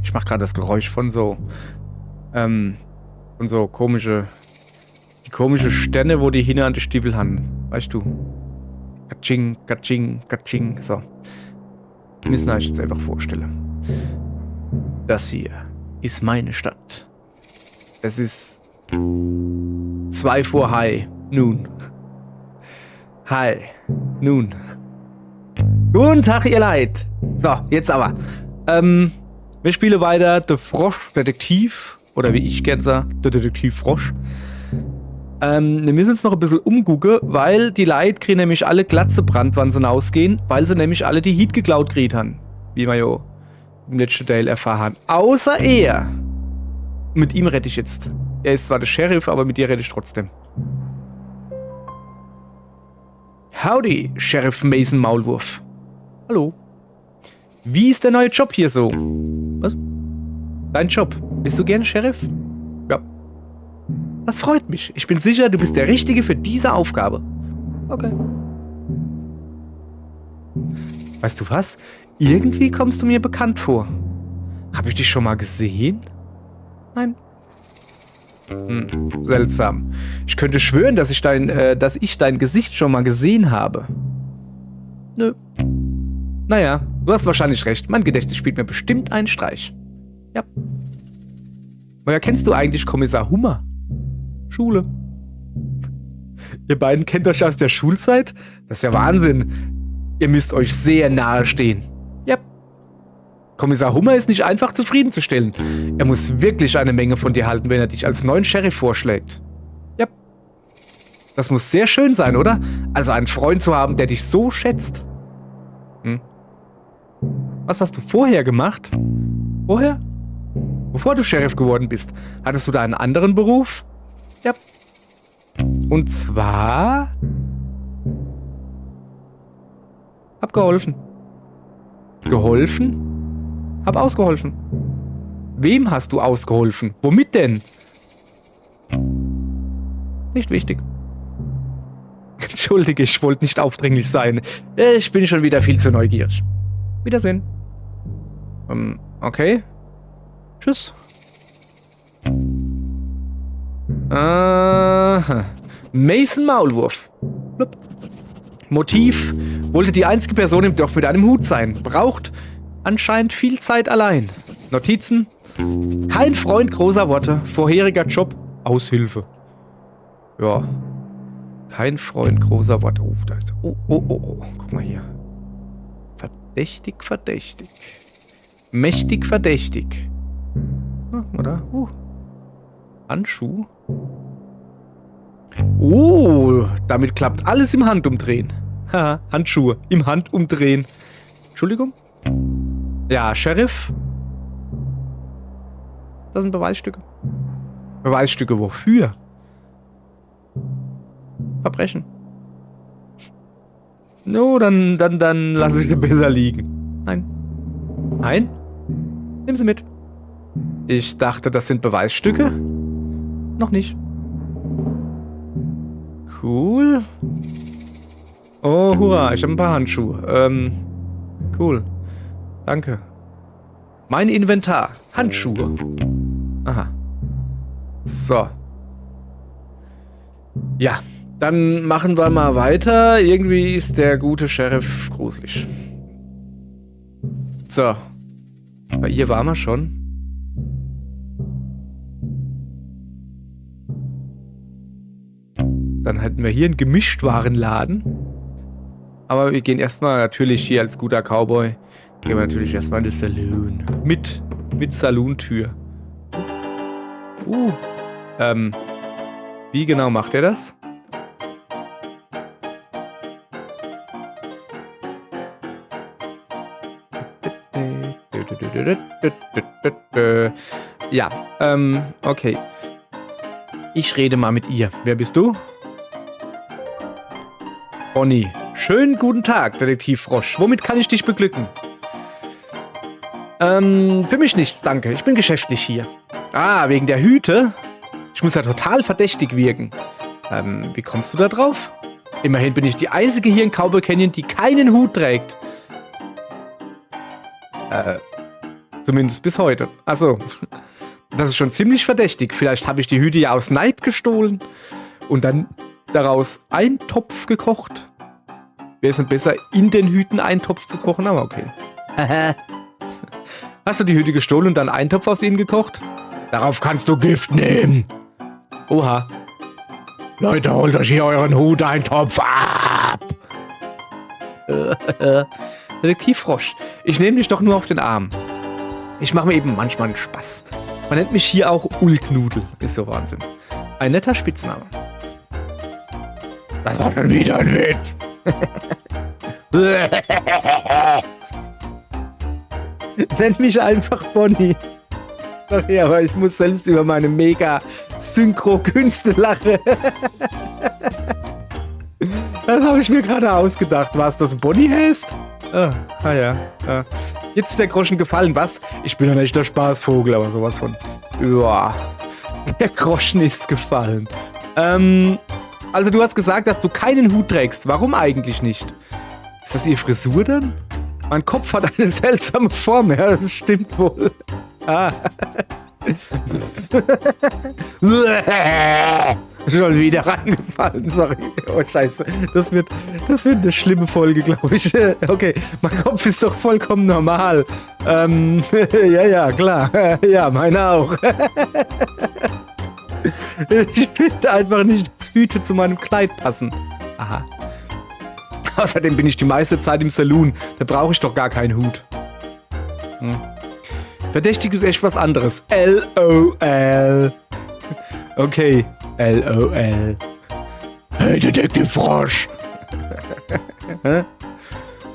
Ich mache gerade das Geräusch von so die komische Sterne, wo die hinten an die Stiefel haben. Weißt du? Katsching, katsching, katsching. So. Müssen wir euch jetzt einfach vorstellen. Das hier ist meine Stadt. Es ist 2 vor High Noon. Hi. Nun. Guten Tag, ihr Leid. So, jetzt aber. Wir spielen weiter The Frosch Detektiv. Oder wie ich gern sage, der Detektiv Frosch. Wir müssen uns noch ein bisschen umgucken, weil die Leute kriegen nämlich alle Glatze Brand, wann sie ausgehen, weil sie nämlich alle die Heat geklaut kriegt haben. Wie wir ja im letzten Teil erfahren haben. Außer er. Mit ihm rette ich jetzt. Er ist zwar der Sheriff, aber mit dir rette ich trotzdem. Howdy, Sheriff Mason Maulwurf. Hallo. Wie ist der neue Job hier so? Was? Dein Job. Bist du gern Sheriff? Ja. Das freut mich. Ich bin sicher, du bist der Richtige für diese Aufgabe. Okay. Weißt du was? Irgendwie kommst du mir bekannt vor. Habe ich dich schon mal gesehen? Nein. Seltsam. Ich könnte schwören, dass ich dein Gesicht schon mal gesehen habe. Nö. Naja, du hast wahrscheinlich recht. Mein Gedächtnis spielt mir bestimmt einen Streich. Ja. Woher kennst du eigentlich Kommissar Hummer? Schule. Ihr beiden kennt euch aus der Schulzeit? Das ist ja Wahnsinn. Ihr müsst euch sehr nahe stehen. Ja. Kommissar Hummer ist nicht einfach zufriedenzustellen. Er muss wirklich eine Menge von dir halten, wenn er dich als neuen Sheriff vorschlägt. Ja. Das muss sehr schön sein, oder? Also einen Freund zu haben, der dich so schätzt. Was hast du vorher gemacht? Vorher? Bevor du Sheriff geworden bist, hattest du da einen anderen Beruf? Ja. Und zwar... Hab geholfen. Geholfen? Hab ausgeholfen. Wem hast du ausgeholfen? Womit denn? Nicht wichtig. Entschuldige, ich wollte nicht aufdringlich sein. Ich bin schon wieder viel zu neugierig. Wiedersehen. Okay. Tschüss. Mason Maulwurf. Blub. Motiv: wollte die einzige Person im Dorf mit einem Hut sein. Braucht anscheinend viel Zeit allein. Notizen: kein Freund großer Worte. Vorheriger Job: Aushilfe. Ja. Kein Freund großer Worte. Oh, da ist. Oh. Guck mal hier. Verdächtig, verdächtig. Mächtig, verdächtig. Oder? Handschuh. Oh, damit klappt alles im Handumdrehen. Haha, Handschuhe im Handumdrehen. Entschuldigung? Ja, Sheriff? Das sind Beweisstücke. Beweisstücke wofür? Verbrechen. No, dann lasse ich sie besser liegen. Nein. Nein? Nimm sie mit. Ich dachte, das sind Beweisstücke. Noch nicht. Cool. Oh, hurra, ich habe ein paar Handschuhe. Cool. Danke. Mein Inventar. Handschuhe. Aha. So. Ja, dann machen wir mal weiter. Irgendwie ist der gute Sheriff gruselig. So. Bei ihr waren wir schon. Dann hätten wir hier einen Gemischtwarenladen. Aber wir gehen erstmal natürlich hier als guter Cowboy. Gehen wir natürlich erstmal in den Saloon. Mit Saloon-Tür. Wie genau macht er das? Ja, okay. Ich rede mal mit ihr. Wer bist du? Bonnie. Schönen guten Tag, Detektiv Frosch. Womit kann ich dich beglücken? Für mich nichts, danke. Ich bin geschäftlich hier. Ah, wegen der Hüte? Ich muss ja total verdächtig wirken. Wie kommst du da drauf? Immerhin bin ich die einzige hier in Cowboy Canyon, die keinen Hut trägt. Zumindest bis heute. Also, das ist schon ziemlich verdächtig. Vielleicht habe ich die Hüte ja aus Neid gestohlen und dann daraus Eintopf gekocht. Wäre es nicht besser, in den Hüten Eintopf zu kochen? Aber okay. Hast du die Hüte gestohlen und dann Eintopf aus ihnen gekocht? Darauf kannst du Gift nehmen. Oha. Leute, holt euch hier euren Hut-Eintopf ab. Detektivfrosch, ich nehme dich doch nur auf den Arm. Ich mache mir eben manchmal einen Spaß. Man nennt mich hier auch Ulknudel. Ist so Wahnsinn. Ein netter Spitzname. Das war schon wieder ein Witz. Nenn mich einfach Bonnie. Sorry, aber ich muss selbst über meine mega Synchro-Künste lachen. Das habe ich mir gerade ausgedacht. Was, das Bonnie heißt? Ah ja. Jetzt ist der Groschen gefallen. Was? Ich bin ein echter Spaßvogel, aber sowas von. Ja. Der Groschen ist gefallen. Also du hast gesagt, dass du keinen Hut trägst. Warum eigentlich nicht? Ist das Ihre Frisur dann? Mein Kopf hat eine seltsame Form. Ja, das stimmt wohl. Ah. Schon wieder reingefallen, sorry. Oh, scheiße. Das wird eine schlimme Folge, glaube ich. Okay, mein Kopf ist doch vollkommen normal. Ja, klar. Ja, meine auch. Ich finde einfach nicht, dass Hüte zu meinem Kleid passen. Aha. Außerdem bin ich die meiste Zeit im Saloon. Da brauche ich doch gar keinen Hut. Verdächtig ist echt was anderes. LOL. Okay. LOL. Hey, Detektivfrosch.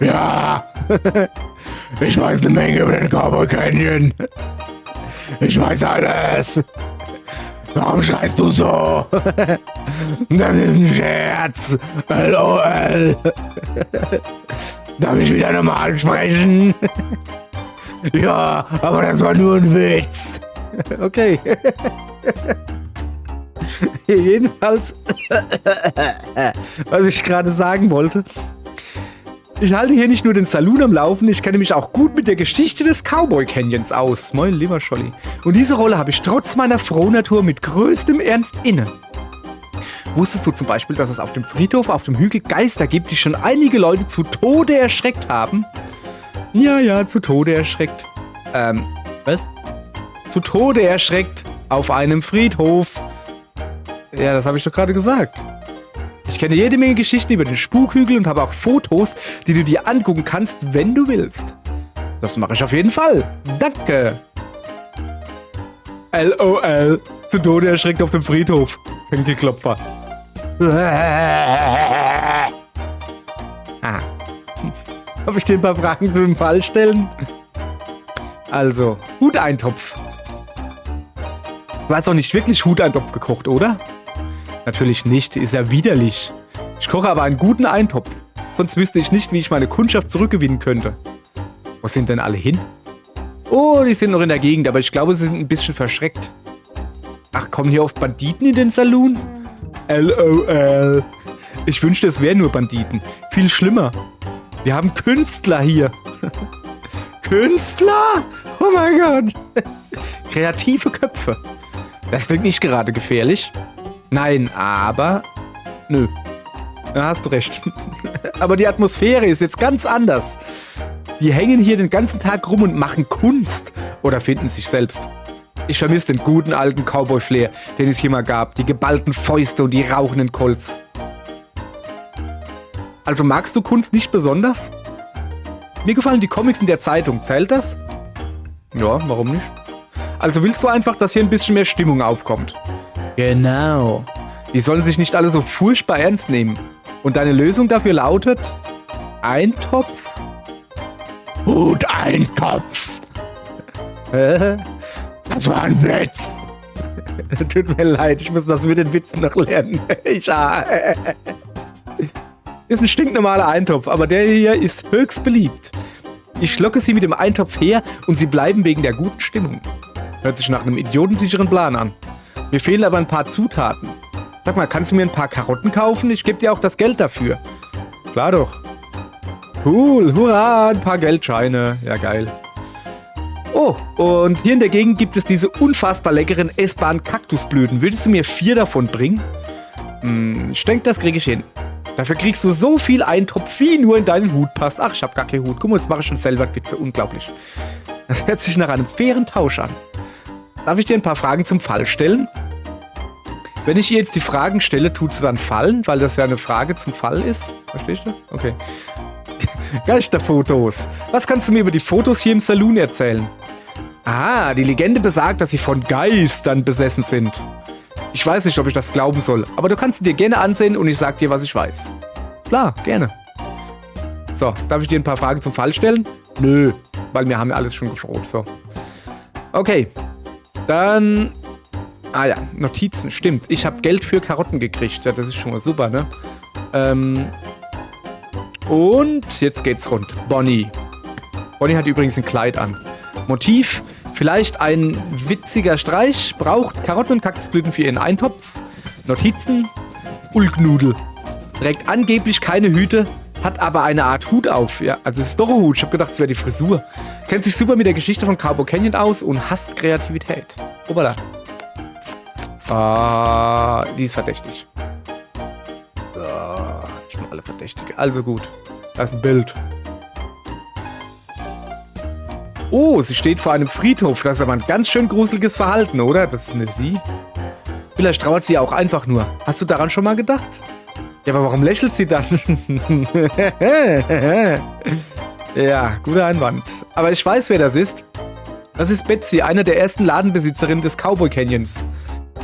Ja. Ich weiß eine Menge über den Cowboy Canyon. Ich weiß alles. Warum schreist du so? Das ist ein Scherz. LOL. Darf ich wieder normal sprechen? Ja, aber das war nur ein Witz. Okay. Jedenfalls, was ich gerade sagen wollte. Ich halte hier nicht nur den Saloon am Laufen, ich kenne mich auch gut mit der Geschichte des Cowboy Canyons aus. Moin, lieber Scholli. Und diese Rolle habe ich trotz meiner Frohnatur mit größtem Ernst inne. Wusstest du zum Beispiel, dass es auf dem Friedhof auf dem Hügel Geister gibt, die schon einige Leute zu Tode erschreckt haben? Ja, zu Tode erschreckt. Was? Zu Tode erschreckt auf einem Friedhof. Ja, das habe ich doch gerade gesagt. Ich kenne jede Menge Geschichten über den Spukhügel und habe auch Fotos, die du dir angucken kannst, wenn du willst. Das mache ich auf jeden Fall. Danke. LOL. Zu Tode erschreckt auf dem Friedhof. Schenkelklopfer. Darf ich dir ein paar Fragen zu dem Fall stellen? Also, Huteintopf. Du hast doch nicht wirklich Huteintopf gekocht, oder? Natürlich nicht, ist ja widerlich. Ich koche aber einen guten Eintopf. Sonst wüsste ich nicht, wie ich meine Kundschaft zurückgewinnen könnte. Wo sind denn alle hin? Oh, die sind noch in der Gegend, aber ich glaube, sie sind ein bisschen verschreckt. Ach, kommen hier oft Banditen in den Saloon? LOL. Ich wünschte, es wären nur Banditen. Viel schlimmer. Wir haben Künstler hier. Künstler? Oh mein Gott. Kreative Köpfe. Das klingt nicht gerade gefährlich. Nein, aber... Nö. Da hast du recht. Aber die Atmosphäre ist jetzt ganz anders. Die hängen hier den ganzen Tag rum und machen Kunst. Oder finden sich selbst. Ich vermisse den guten alten Cowboy-Flair, den es hier mal gab. Die geballten Fäuste und die rauchenden Colts. Also magst du Kunst nicht besonders? Mir gefallen die Comics in der Zeitung. Zählt das? Ja, warum nicht? Also willst du einfach, dass hier ein bisschen mehr Stimmung aufkommt? Genau. Die sollen sich nicht alle so furchtbar ernst nehmen. Und deine Lösung dafür lautet... Eintopf? Huteintopf. Das war ein Witz. Tut mir leid, ich muss das mit den Witzen noch lernen. Ist ein stinknormaler Eintopf, aber der hier ist höchst beliebt. Ich locke sie mit dem Eintopf her und sie bleiben wegen der guten Stimmung. Hört sich nach einem idiotensicheren Plan an. Mir fehlen aber ein paar Zutaten. Sag mal, kannst du mir ein paar Karotten kaufen? Ich gebe dir auch das Geld dafür. Klar doch. Cool, hurra, ein paar Geldscheine. Ja, geil. Oh, und hier in der Gegend gibt es diese unfassbar leckeren essbaren Kaktusblüten. Würdest du mir 4 davon bringen? Ich denke, das kriege ich hin. Dafür kriegst du so viel Eintopf, wie nur in deinen Hut passt. Ach, ich habe gar keinen Hut. Guck mal, jetzt mache ich schon Selbstwitze. Unglaublich. Das hört sich nach einem fairen Tausch an. Darf ich dir ein paar Fragen zum Fall stellen? Wenn ich ihr jetzt die Fragen stelle, tut sie dann fallen, weil das ja eine Frage zum Fall ist. Verstehst du? Okay. Geisterfotos. Was kannst du mir über die Fotos hier im Saloon erzählen? Ah, die Legende besagt, dass sie von Geistern besessen sind. Ich weiß nicht, ob ich das glauben soll, aber du kannst sie dir gerne ansehen und ich sag dir, was ich weiß. Klar, gerne. So, darf ich dir ein paar Fragen zum Fall stellen? Nö, weil wir haben ja alles schon gefroht. So. Okay, dann... Ah ja, Notizen, stimmt. Ich habe Geld für Karotten gekriegt. Ja, das ist schon mal super, ne? Und jetzt geht's rund. Bonnie. Bonnie hat übrigens ein Kleid an. Motiv, vielleicht ein witziger Streich. Braucht Karotten und Kaktusblüten für ihren Eintopf. Notizen, Ulknudel. Trägt angeblich keine Hüte, hat aber eine Art Hut auf. Ja, also es ist doch ein Hut. Ich habe gedacht, es wäre die Frisur. Kennt sich super mit der Geschichte von Cowboy Canyon aus und hasst Kreativität. Obala. Ah, die ist verdächtig. Ah, schon alle Verdächtige. Also gut. Da ist ein Bild. Oh, sie steht vor einem Friedhof. Das ist aber ein ganz schön gruseliges Verhalten, oder? Das ist eine Sie. Vielleicht trauert sie auch einfach nur. Hast du daran schon mal gedacht? Ja, aber warum lächelt sie dann? Ja, guter Einwand. Aber ich weiß, wer das ist. Das ist Betsy, eine der ersten Ladenbesitzerinnen des Cowboy Canyons.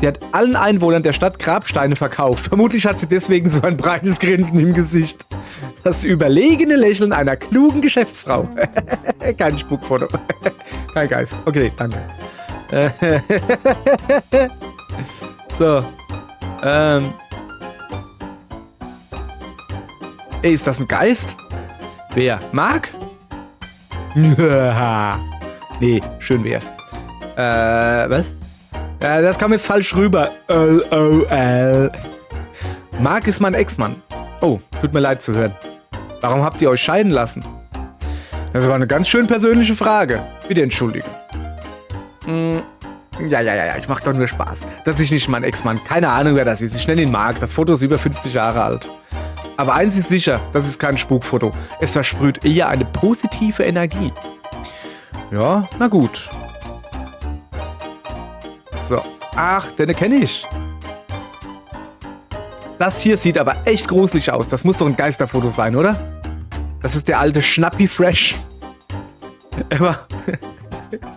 Die hat allen Einwohnern der Stadt Grabsteine verkauft. Vermutlich hat sie deswegen so ein breites Grinsen im Gesicht. Das überlegene Lächeln einer klugen Geschäftsfrau. Kein Spukfoto. Kein Geist. Okay, danke. So. Ey, ist das ein Geist? Wer? Mark? Nee, schön wär's. Was? Ja, das kam jetzt falsch rüber. Mark ist mein Ex-Mann. Oh, tut mir leid zu hören. Warum habt ihr euch scheiden lassen? Das war eine ganz schön persönliche Frage. Bitte entschuldigen. Ja, ich mach doch nur Spaß. Das ist nicht mein Ex-Mann. Keine Ahnung, wer das ist. Ich nenne ihn Mark. Das Foto ist über 50 Jahre alt. Aber eins ist sicher, das ist kein Spukfoto. Es versprüht eher eine positive Energie. Ja, na gut. So. Ach, den kenne ich. Das hier sieht aber echt gruselig aus. Das muss doch ein Geisterfoto sein, oder? Das ist der alte Schnappi Fresh.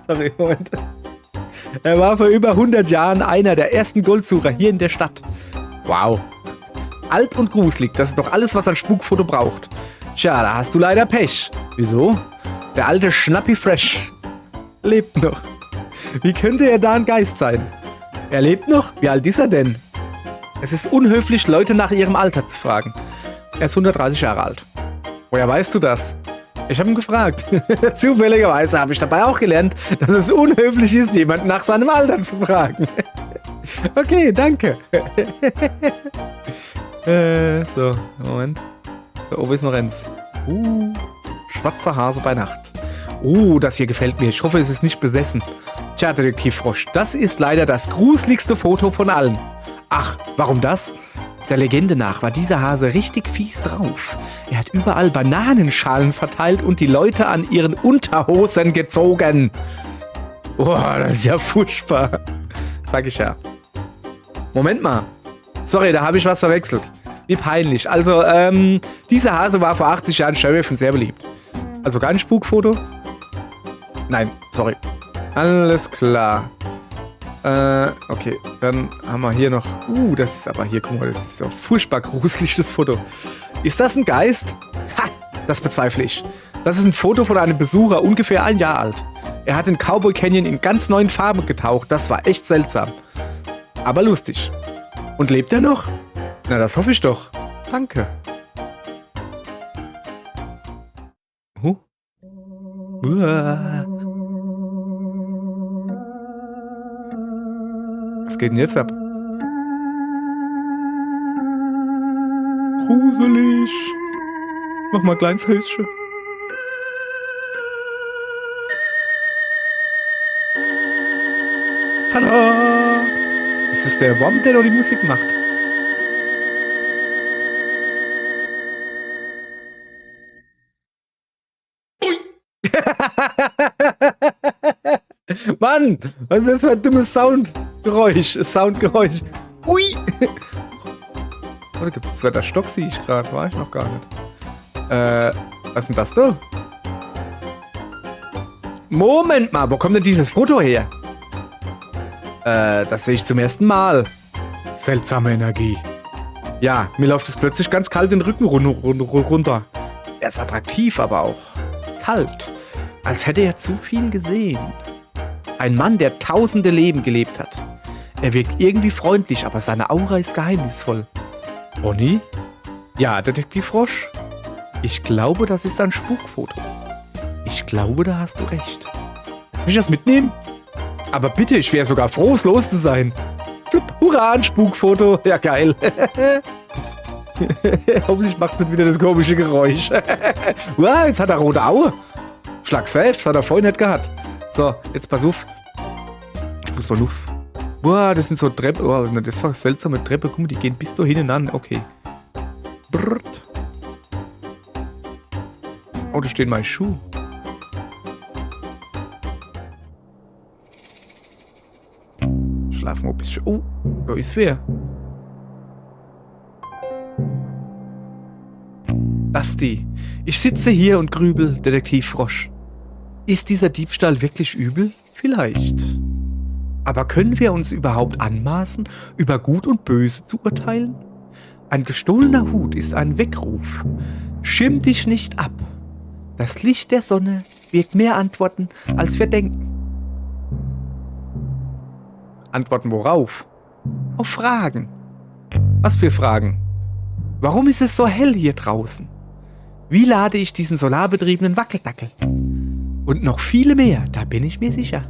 Sorry, Moment. Er war vor über 100 Jahren einer der ersten Goldsucher hier in der Stadt. Wow. Alt und gruselig, das ist doch alles, was ein Spukfoto braucht. Tja, da hast du leider Pech. Wieso? Der alte Schnappi Fresh lebt noch. Wie könnte er da ein Geist sein? Er lebt noch? Wie alt ist er denn? Es ist unhöflich, Leute nach ihrem Alter zu fragen. Er ist 130 Jahre alt. Woher weißt du das? Ich habe ihn gefragt. Zufälligerweise habe ich dabei auch gelernt, dass es unhöflich ist, jemanden nach seinem Alter zu fragen. Okay, danke. So, Moment. Da oben ist noch eins. Schwarzer Hase bei Nacht. Das hier gefällt mir. Ich hoffe, es ist nicht besessen. Tja, Detektiv Frosch, das ist leider das gruseligste Foto von allen. Ach, warum das? Der Legende nach war dieser Hase richtig fies drauf. Er hat überall Bananenschalen verteilt und die Leute an ihren Unterhosen gezogen. Das ist ja furchtbar. Sag ich ja. Moment mal. Sorry, da habe ich was verwechselt. Wie peinlich. Also, dieser Hase war vor 80 Jahren Sheriff und sehr beliebt. Also kein Spukfoto? Nein, sorry. Alles klar. Okay, dann haben wir hier noch... das ist aber hier, guck mal, das ist so furchtbar gruselig, das Foto. Ist das ein Geist? Ha, das bezweifle ich. Das ist ein Foto von einem Besucher, ungefähr 1 Jahr alt. Er hat den Cowboy Canyon in ganz neuen Farben getaucht. Das war echt seltsam. Aber lustig. Und lebt er noch? Na, das hoffe ich doch. Danke. Was geht denn jetzt ab? Gruselig. Mach mal kleines Höschen. Tada! Ist das der Wurm, der noch die Musik macht? Mann, was ist das für ein dummes Soundgeräusch? Ui! Oh, da gibt es zweiter Stock, sehe ich gerade. War ich noch gar nicht. Was ist denn das da? Moment mal, wo kommt denn dieses Foto her? Das sehe ich zum ersten Mal. Seltsame Energie. Ja, mir läuft es plötzlich ganz kalt den Rücken runter. Er ist attraktiv, aber auch kalt. Als hätte er zu viel gesehen. Ein Mann, der tausende Leben gelebt hat. Er wirkt irgendwie freundlich, aber seine Aura ist geheimnisvoll. Bonnie? Ja, Detektiv Frosch? Ich glaube, das ist ein Spukfoto. Ich glaube, da hast du recht. Darf ich das mitnehmen? Aber bitte, ich wäre sogar froh, es los zu sein. Flupp, hurra, ein Spukfoto. Ja, geil. Hoffentlich macht nicht wieder das komische Geräusch. Wow, jetzt hat er rote Augen. Schlag selbst, hat er vorhin nicht gehabt. So, jetzt pass auf. Ich muss doch Luft. Boah, das sind so Treppen. Oh, das war seltsame Treppe. Guck mal, die gehen bis da hinten an. Okay. Brrrt. Oh, da steht mein Schuh. Schlafen wir ein bisschen. Oh, da ist wer. Basti, ich sitze hier und grübel, Detektiv Frosch. Ist dieser Diebstahl wirklich übel? Vielleicht. Aber können wir uns überhaupt anmaßen, über Gut und Böse zu urteilen? Ein gestohlener Hut ist ein Weckruf. Schirm dich nicht ab. Das Licht der Sonne birgt mehr Antworten, als wir denken. Antworten worauf? Auf Fragen. Was für Fragen? Warum ist es so hell hier draußen? Wie lade ich diesen solarbetriebenen Wackeldackel? Und noch viele mehr, da bin ich mir sicher.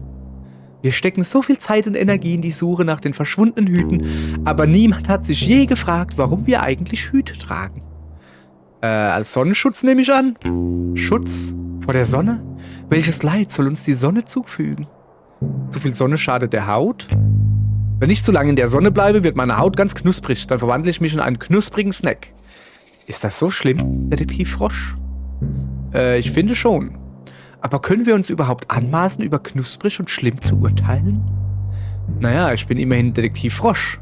Wir stecken so viel Zeit und Energie in die Suche nach den verschwundenen Hüten, aber niemand hat sich je gefragt, warum wir eigentlich Hüte tragen. Als Sonnenschutz nehme ich an. Schutz vor der Sonne? Welches Leid soll uns die Sonne zufügen? Zu viel Sonne schadet der Haut? Wenn ich zu lange in der Sonne bleibe, wird meine Haut ganz knusprig. Dann verwandle ich mich in einen knusprigen Snack. Ist das so schlimm, Detektiv Frosch? Ich finde schon. Aber können wir uns überhaupt anmaßen, über knusprig und schlimm zu urteilen? Naja, ich bin immerhin Detektiv Frosch.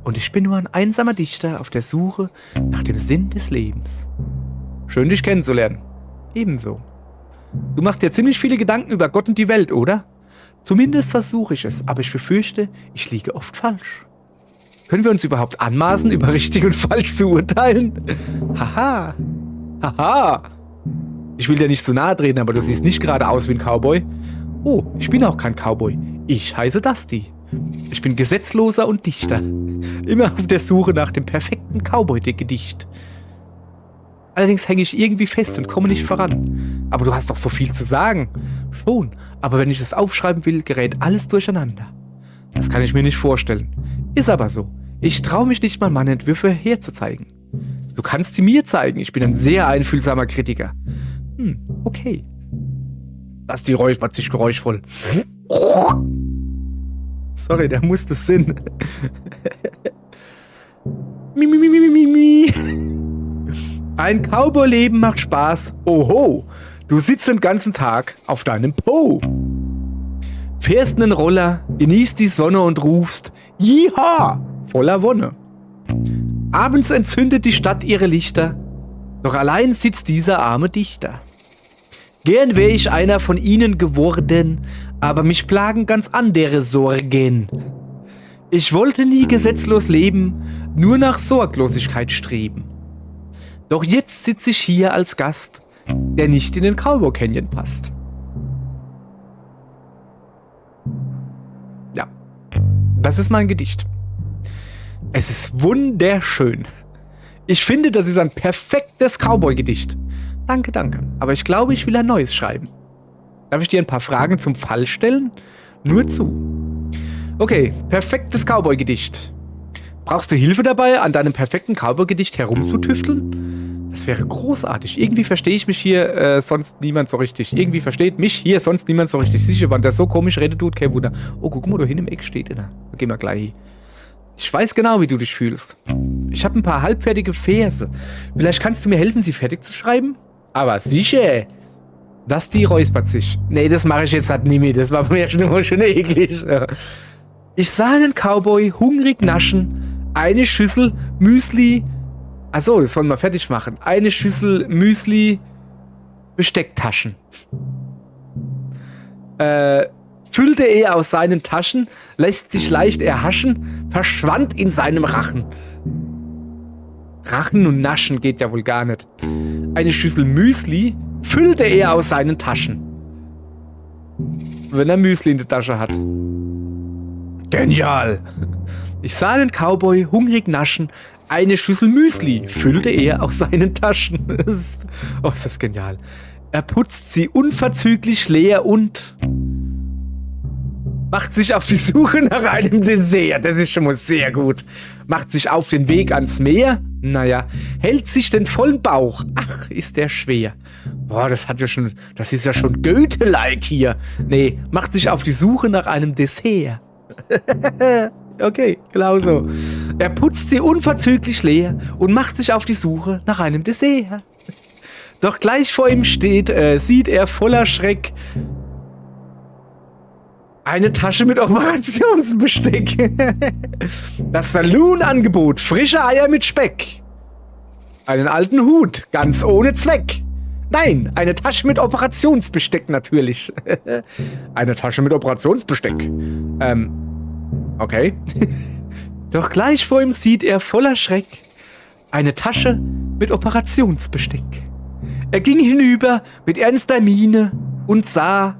Und ich bin nur ein einsamer Dichter auf der Suche nach dem Sinn des Lebens. Schön, dich kennenzulernen. Ebenso. Du machst dir ziemlich viele Gedanken über Gott und die Welt, oder? Zumindest versuche ich es, aber ich befürchte, ich liege oft falsch. Können wir uns überhaupt anmaßen, über richtig und falsch zu urteilen? Haha. Haha. Ich will dir nicht so nahe treten, aber du siehst nicht gerade aus wie ein Cowboy. Oh, ich bin auch kein Cowboy. Ich heiße Dusty. Ich bin Gesetzloser und Dichter. Immer auf der Suche nach dem perfekten Cowboy-Gedicht. Allerdings hänge ich irgendwie fest und komme nicht voran. Aber du hast doch so viel zu sagen. Schon, aber wenn ich es aufschreiben will, gerät alles durcheinander. Das kann ich mir nicht vorstellen. Ist aber so. Ich traue mich nicht mal, meine Entwürfe herzuzeigen. Du kannst sie mir zeigen. Ich bin ein sehr einfühlsamer Kritiker. Okay. Das ist die räuspert sich geräuschvoll. Sorry, der musste Sinn. Mi. Ein Cowboy-Leben macht Spaß. Oho, du sitzt den ganzen Tag auf deinem Po. Fährst einen Roller, genießt die Sonne und rufst Jiha! Voller Wonne. Abends entzündet die Stadt ihre Lichter, doch allein sitzt dieser arme Dichter. Gern wär ich einer von ihnen geworden, aber mich plagen ganz andere Sorgen. Ich wollte nie gesetzlos leben, nur nach Sorglosigkeit streben. Doch jetzt sitze ich hier als Gast, der nicht in den Cowboy Canyon passt. Ja, das ist mein Gedicht. Es ist wunderschön. Ich finde, das ist ein perfektes Cowboy-Gedicht. Danke. Aber ich glaube, ich will ein neues schreiben. Darf ich dir ein paar Fragen zum Fall stellen? Nur zu. Okay, perfektes Cowboy-Gedicht. Brauchst du Hilfe dabei, an deinem perfekten Cowboy-Gedicht herumzutüfteln? Das wäre großartig. Irgendwie verstehe ich mich hier sonst niemand so richtig. Irgendwie versteht mich hier sonst niemand so richtig. Sicher, wenn der so komisch redet, tut kein Wunder. Oh, guck mal, da hinten im Eck steht einer. Da gehen wir gleich hin. Ich weiß genau, wie du dich fühlst. Ich habe ein paar halbfertige Verse. Vielleicht kannst du mir helfen, sie fertig zu schreiben? Aber sicher. Das die räuspert sich. Nee, das mache ich jetzt halt nie mehr. Das war mir schon eklig. Ich sah einen Cowboy hungrig naschen. Eine Schüssel Müsli. Achso, das sollen wir fertig machen. Eine Schüssel Müsli Bestecktaschen. Füllte er aus seinen Taschen, lässt sich leicht erhaschen, verschwand in seinem Rachen. Rachen und Naschen geht ja wohl gar nicht. Eine Schüssel Müsli füllte er aus seinen Taschen. Wenn er Müsli in der Tasche hat. Genial! Ich sah einen Cowboy hungrig naschen, eine Schüssel Müsli füllte er aus seinen Taschen. Ist das genial. Er putzt sie unverzüglich leer und macht sich auf die Suche nach einem Dessert. Das ist schon mal sehr gut. Macht sich auf den Weg ans Meer. Naja, hält sich den vollen Bauch. Ach, ist der schwer. Boah, das ist ja schon Goethe-like hier. Nee, macht sich auf die Suche nach einem Dessert. Okay, genau so. Er putzt sie unverzüglich leer und macht sich auf die Suche nach einem Dessert. Doch gleich vor ihm sieht er voller Schreck eine Tasche mit Operationsbesteck. Das Saloon-Angebot, frische Eier mit Speck. Einen alten Hut, ganz ohne Zweck. Nein, eine Tasche mit Operationsbesteck natürlich. Eine Tasche mit Operationsbesteck. Okay. Doch gleich vor ihm sieht er voller Schreck eine Tasche mit Operationsbesteck. Er ging hinüber mit ernster Miene und sah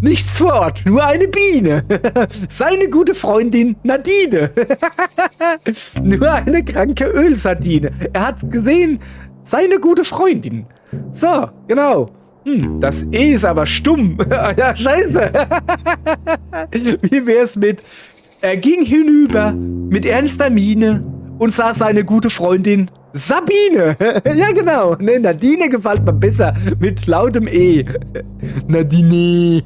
nichts vor Ort, nur eine Biene. Seine gute Freundin Nadine. Nur eine kranke Ölsardine. Er hat gesehen, seine gute Freundin. So, genau. Das E ist aber stumm. Ja, scheiße. Wie wär's mit: Er ging hinüber mit ernster Miene und sah seine gute Freundin Sabine. Ja, genau. Ne, Nadine gefällt mir besser mit lautem E. Nadine.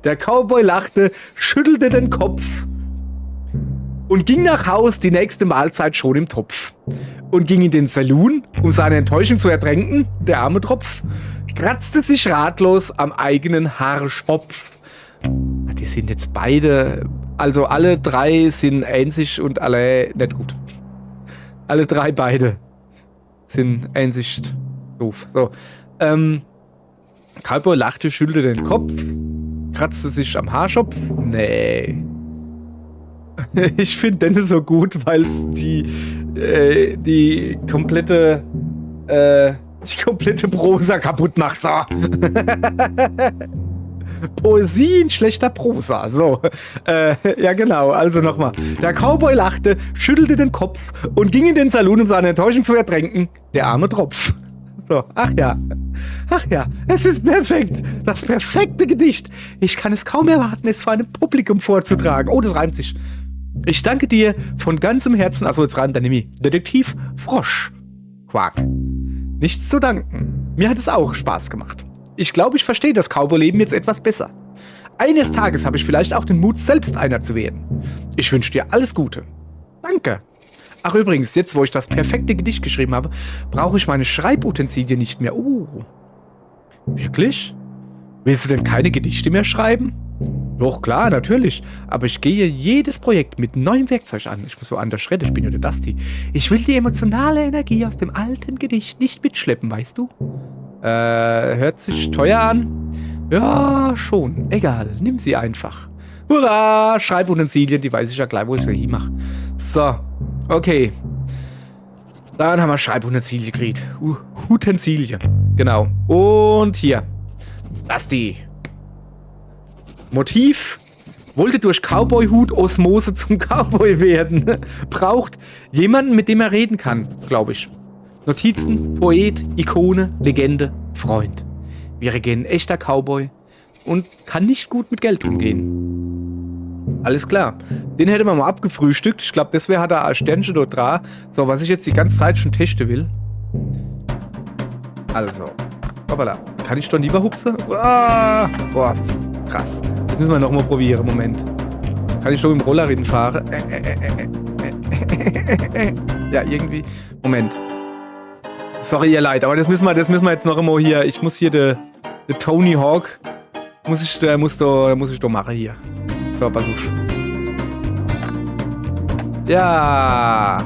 Der Cowboy lachte, schüttelte den Kopf und ging nach Haus, die nächste Mahlzeit schon im Topf. Und ging in den Saloon, um seine Enttäuschung zu ertränken, der arme Tropf, kratzte sich ratlos am eigenen Haarschopf. Die sind jetzt beide, also alle drei sind ähnlich und alle nicht gut. Alle drei beide sind ähnlich doof. So, Cowboy lachte, schüttelte den Kopf, kratzte sich am Haarschopf. Nee. Ich finde Dennis so gut, weil es die komplette Prosa kaputt macht. So. Poesie in schlechter Prosa. So. Ja, genau. Also nochmal. Der Cowboy lachte, schüttelte den Kopf und ging in den Saloon, um seine Enttäuschung zu ertränken. Der arme Tropf. So. Ach ja. Es ist perfekt. Das perfekte Gedicht. Ich kann es kaum erwarten, es vor einem Publikum vorzutragen. Oh, das reimt sich. Ich danke dir von ganzem Herzen. Achso, jetzt reimt der nämlich. Detektiv Frosch. Quark. Nichts zu danken. Mir hat es auch Spaß gemacht. Ich glaube, ich verstehe das Cowboy-Leben jetzt etwas besser. Eines Tages habe ich vielleicht auch den Mut, selbst einer zu werden. Ich wünsche dir alles Gute. Danke. Ach übrigens, jetzt wo ich das perfekte Gedicht geschrieben habe, brauche ich meine Schreibutensilien nicht mehr. Oh. Wirklich? Willst du denn keine Gedichte mehr schreiben? Doch, klar, natürlich. Aber ich gehe jedes Projekt mit neuem Werkzeug an. Ich muss so anders reden, ich bin ja der Dusty. Ich will die emotionale Energie aus dem alten Gedicht nicht mitschleppen, weißt du? Hört sich teuer an? Ja, schon. Egal, nimm sie einfach. Hurra! Schreibutensilien, die weiß ich ja gleich, wo ich sie hier mache. So, okay. Dann haben wir Schreibutensilien gekriegt. Utensilien. Genau. Und hier. Dusty. Motiv: wollte durch Cowboy-Hut Osmose zum Cowboy werden. Braucht jemanden, mit dem er reden kann, glaube ich. Notizen: Poet, Ikone, Legende, Freund. Wäre gern ein echter Cowboy und kann nicht gut mit Geld umgehen. Alles klar. Den hätte man mal abgefrühstückt. Ich glaube, deswegen hat er ein Sternchen dort dran. So, was ich jetzt die ganze Zeit schon testen will. Also. Hoppala. Kann ich doch lieber hupsen? Ah, boah, krass. Das müssen wir nochmal probieren. Moment. Kann ich doch mit dem Roller fahren? Ja, irgendwie. Moment. Sorry, ihr Leid, aber das müssen wir jetzt noch immer hier. Ich muss hier der Tony Hawk. Muss ich doch machen hier. So, versuch. Ja.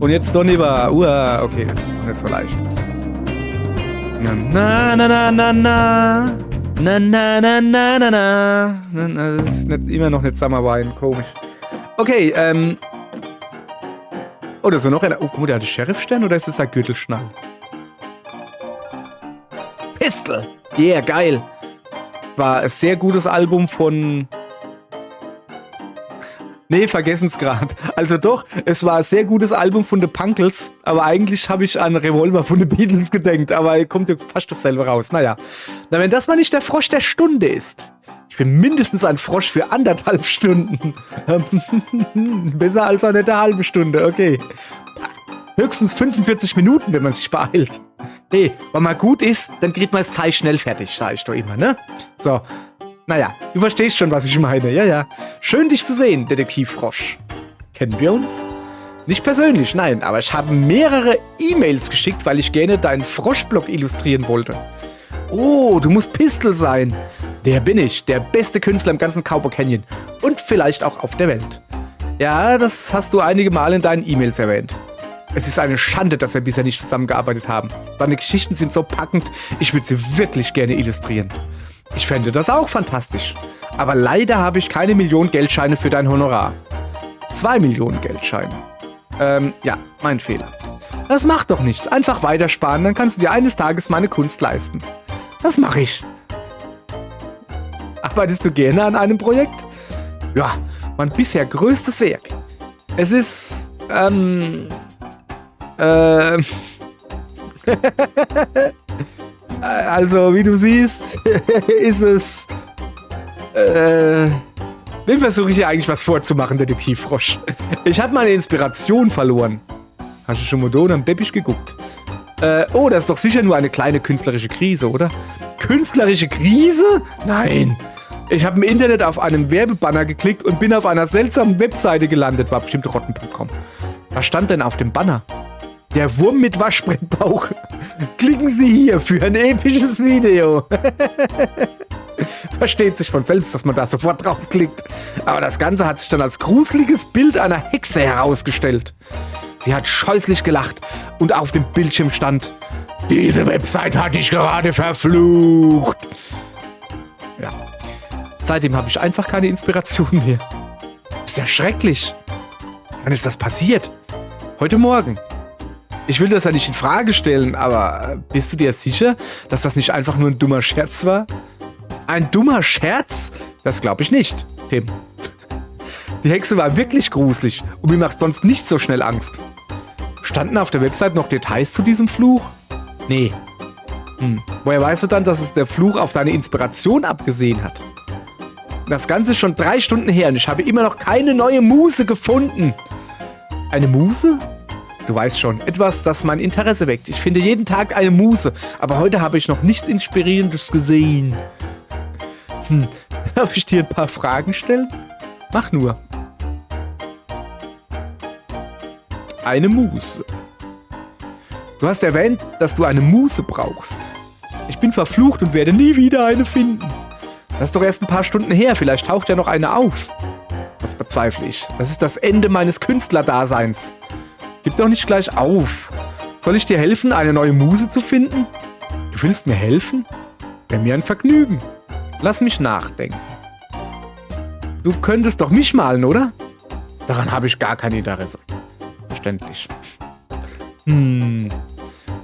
Und jetzt doch lieber. Okay, das ist doch nicht so leicht. Na na na na na. Na na na na na na. Das ist nicht, immer noch nicht Summerwine, komisch. Okay, oh, da ist noch einer. Oh, guck mal, der hat einen Sheriffstern oder ist das ein Gürtelschnall? Pistol! Yeah, geil! War ein sehr gutes Album von... Nee, vergessen's grad. Also doch, es war ein sehr gutes Album von The Punkles, aber eigentlich habe ich an Revolver von The Beatles gedenkt, aber kommt ja fast doch selber raus. Naja. Na, wenn das mal nicht der Frosch der Stunde ist. Ich bin mindestens ein Frosch für 1,5 Stunden. Besser als eine halbe Stunde, okay. Höchstens 45 Minuten, wenn man sich beeilt. Hey, wenn man gut ist, dann kriegt man es Zeit schnell fertig, sag ich doch immer, ne? So. Naja, du verstehst schon, was ich meine. Ja, ja. Schön, dich zu sehen, Detektiv Frosch. Kennen wir uns? Nicht persönlich, nein, aber ich habe mehrere E-Mails geschickt, weil ich gerne deinen Froschblock illustrieren wollte. Oh, du musst Pistol sein. Der bin ich, der beste Künstler im ganzen Cowboy Canyon. Und vielleicht auch auf der Welt. Ja, das hast du einige Mal in deinen E-Mails erwähnt. Es ist eine Schande, dass wir bisher nicht zusammengearbeitet haben. Deine Geschichten sind so packend, ich würde sie wirklich gerne illustrieren. Ich fände das auch fantastisch. Aber leider habe ich keine Million Geldscheine für dein Honorar. 2 Millionen Geldscheine. Ja, mein Fehler. Das macht doch nichts. Einfach weitersparen, dann kannst du dir eines Tages meine Kunst leisten. Das mache ich. Arbeitest du gerne an einem Projekt? Ja, mein bisher größtes Werk. Es ist, also, wie du siehst, ist es, wem versuche ich hier eigentlich was vorzumachen, Detektiv Frosch? Ich habe meine Inspiration verloren. Hast du schon mal da am Teppich geguckt? Oh, das ist doch sicher nur eine kleine künstlerische Krise, oder? Künstlerische Krise? Nein. Ich habe im Internet auf einen Werbebanner geklickt und bin auf einer seltsamen Webseite gelandet. War bestimmt rotten.com. Was stand denn auf dem Banner? Der Wurm mit Waschbrettbauch. Klicken Sie hier für ein episches Video. Versteht sich von selbst, dass man da sofort draufklickt. Aber das Ganze hat sich dann als gruseliges Bild einer Hexe herausgestellt. Sie hat scheußlich gelacht und auf dem Bildschirm stand: Diese Website hat dich gerade verflucht. Ja. Seitdem habe ich einfach keine Inspiration mehr. Das ist ja schrecklich. Wann ist das passiert? Heute Morgen. Ich will das ja nicht in Frage stellen, aber bist du dir sicher, dass das nicht einfach nur ein dummer Scherz war? Ein dummer Scherz? Das glaube ich nicht, Tim. Die Hexe war wirklich gruselig und mir macht sonst nicht so schnell Angst. Standen auf der Website noch Details zu diesem Fluch? Nee. Woher weißt du dann, dass es der Fluch auf deine Inspiration abgesehen hat? Das Ganze ist schon 3 Stunden her und ich habe immer noch keine neue Muse gefunden. Eine Muse? Du weißt schon, etwas, das mein Interesse weckt. Ich finde jeden Tag eine Muse, aber heute habe ich noch nichts Inspirierendes gesehen. Darf ich dir ein paar Fragen stellen? Mach nur. Eine Muse. Du hast erwähnt, dass du eine Muse brauchst. Ich bin verflucht und werde nie wieder eine finden. Das ist doch erst ein paar Stunden her, vielleicht taucht ja noch eine auf. Das bezweifle ich. Das ist das Ende meines Künstlerdaseins. Gib doch nicht gleich auf. Soll ich dir helfen, eine neue Muse zu finden? Du willst mir helfen? Wäre mir ein Vergnügen. Lass mich nachdenken. Du könntest doch mich malen, oder? Daran habe ich gar kein Interesse. Verständlich. Wenn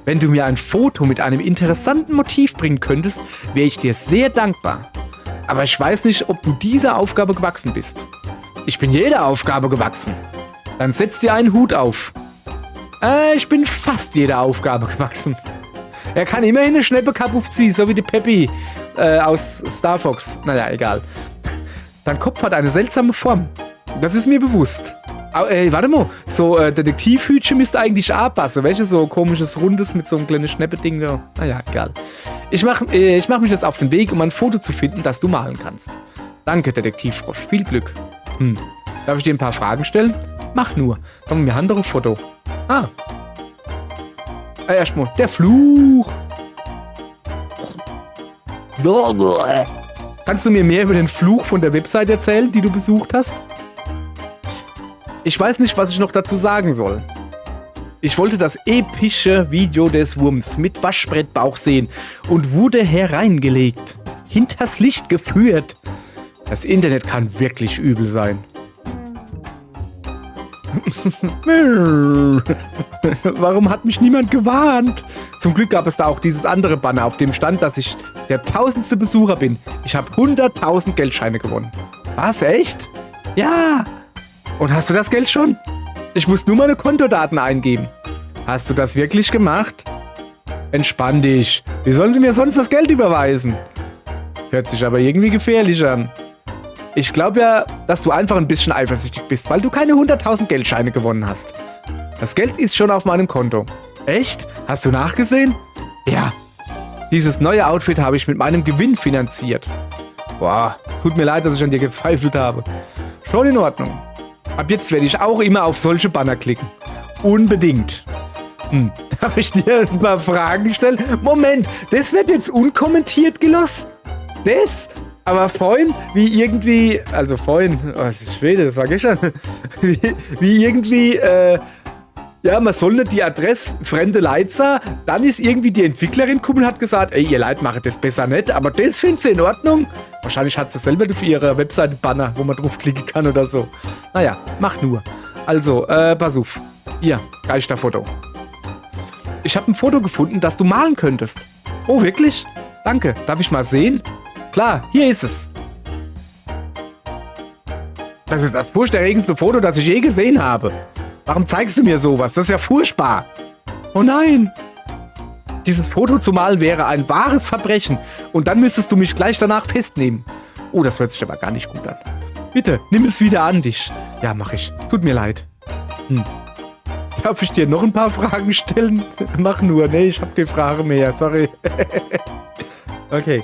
du mir ein Foto mit einem interessanten Motiv bringen könntest, wäre ich dir sehr dankbar. Aber ich weiß nicht, ob du dieser Aufgabe gewachsen bist. Ich bin jeder Aufgabe gewachsen. Dann setz dir einen Hut auf. Ich bin fast jeder Aufgabe gewachsen. Er kann immerhin eine Schneppe-Kappe aufziehen, so wie die Peppy aus Star Fox. Naja, egal. Dein Kopf hat eine seltsame Form. Das ist mir bewusst. Warte mal. So, Detektivhütchen müsste eigentlich auch passen. Welches so komisches Rundes mit so einem kleinen Schneppe-Ding da? Naja, egal. Ich mach mich jetzt auf den Weg, um ein Foto zu finden, das du malen kannst. Danke, Detektivfrosch. Viel Glück. Darf ich dir ein paar Fragen stellen? Mach nur. Sagen wir mir andere Foto. Erstmal. Der Fluch. Kannst du mir mehr über den Fluch von der Website erzählen, die du besucht hast? Ich weiß nicht, was ich noch dazu sagen soll. Ich wollte das epische Video des Wurms mit Waschbrettbauch sehen und wurde hereingelegt. Hinters Licht geführt. Das Internet kann wirklich übel sein. Warum hat mich niemand gewarnt? Zum Glück gab es da auch dieses andere Banner, auf dem stand, dass ich der 1000. Besucher bin. Ich habe 100.000 Geldscheine gewonnen. Was, echt? Ja. Und hast du das Geld schon? Ich muss nur meine Kontodaten eingeben. Hast du das wirklich gemacht? Entspann dich. Wie sollen sie mir sonst das Geld überweisen? Hört sich aber irgendwie gefährlich an. Ich glaube ja, dass du einfach ein bisschen eifersüchtig bist, weil du keine 100.000 Geldscheine gewonnen hast. Das Geld ist schon auf meinem Konto. Echt? Hast du nachgesehen? Ja. Dieses neue Outfit habe ich mit meinem Gewinn finanziert. Boah, tut mir leid, dass ich an dir gezweifelt habe. Schon in Ordnung. Ab jetzt werde ich auch immer auf solche Banner klicken. Unbedingt. Darf ich dir ein paar Fragen stellen? Moment, das wird jetzt unkommentiert gelassen? Das? Aber vorhin, wie irgendwie, also vorhin, das ist Schwede, das war gestern, wie irgendwie, ja, man soll nicht die Adresse fremde Leute sagen, dann ist irgendwie die Entwicklerin gekommen und hat gesagt, ey, ihr Leute macht das besser nicht, aber das findet sie in Ordnung. Wahrscheinlich hat sie selber für ihre Webseite Banner, wo man draufklicken kann oder so. Naja, mach nur. Also, pass auf. Hier, Geisterfoto. Ich habe ein Foto gefunden, das du malen könntest. Oh, wirklich? Danke. Darf ich mal sehen? Klar, hier ist es. Das ist das furchterregendste Foto, das ich je gesehen habe. Warum zeigst du mir sowas? Das ist ja furchtbar. Oh nein. Dieses Foto zu malen wäre ein wahres Verbrechen. Und dann müsstest du mich gleich danach festnehmen. Oh, das hört sich aber gar nicht gut an. Bitte, nimm es wieder an dich. Ja, mach ich. Tut mir leid. Darf ich dir noch ein paar Fragen stellen? Mach nur. Nee, ich habe keine Frage mehr. Sorry. Okay.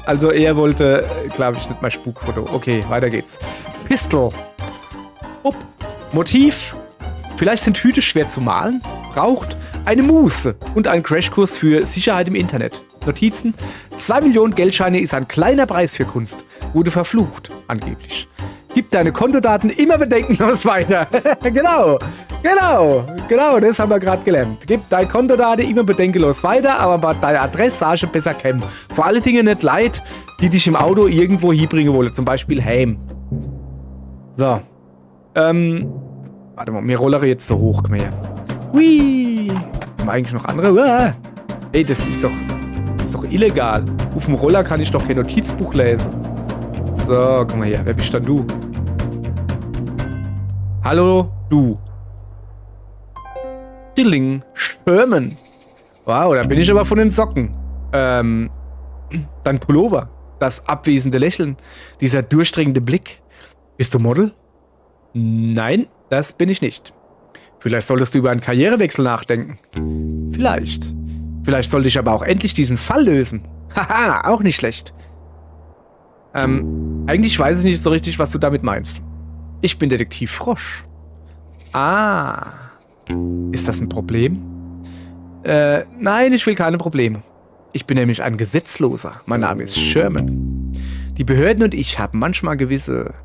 Also er wollte, glaube ich, nicht mal Spukfoto. Okay, weiter geht's. Pistol. Upp. Motiv. Vielleicht sind Hüte schwer zu malen. Braucht eine Muße und einen Crashkurs für Sicherheit im Internet. Notizen. 2 Millionen Geldscheine ist ein kleiner Preis für Kunst. Wurde verflucht, angeblich. Gib deine Kontodaten immer bedenkenlos weiter. Genau, das haben wir gerade gelernt. Gib deine Kontodaten immer bedenkenlos weiter, aber bei deiner Adresse sagst du besser kennen. Vor allen Dingen nicht Leute, die dich im Auto irgendwo hinbringen wollen. Zum Beispiel heim. So. Warte mal, mir rollere jetzt so hoch. Komm her. Hui. Haben wir eigentlich noch andere? Ey, das ist doch illegal. Auf dem Roller kann ich doch kein Notizbuch lesen. So, komm mal her. Wer bist denn du? Hallo, du. Dilling. Schirmen. Wow, da bin ich aber von den Socken. Dein Pullover. Das abwesende Lächeln. Dieser durchdringende Blick. Bist du Model? Nein, das bin ich nicht. Vielleicht solltest du über einen Karrierewechsel nachdenken. Vielleicht. Vielleicht sollte ich aber auch endlich diesen Fall lösen. Haha, auch nicht schlecht. Eigentlich weiß ich nicht so richtig, was du damit meinst. Ich bin Detektiv Frosch. Ah. Ist das ein Problem? Nein, ich will keine Probleme. Ich bin nämlich ein Gesetzloser. Mein Name ist Sherman. Die Behörden und ich haben manchmal gewisse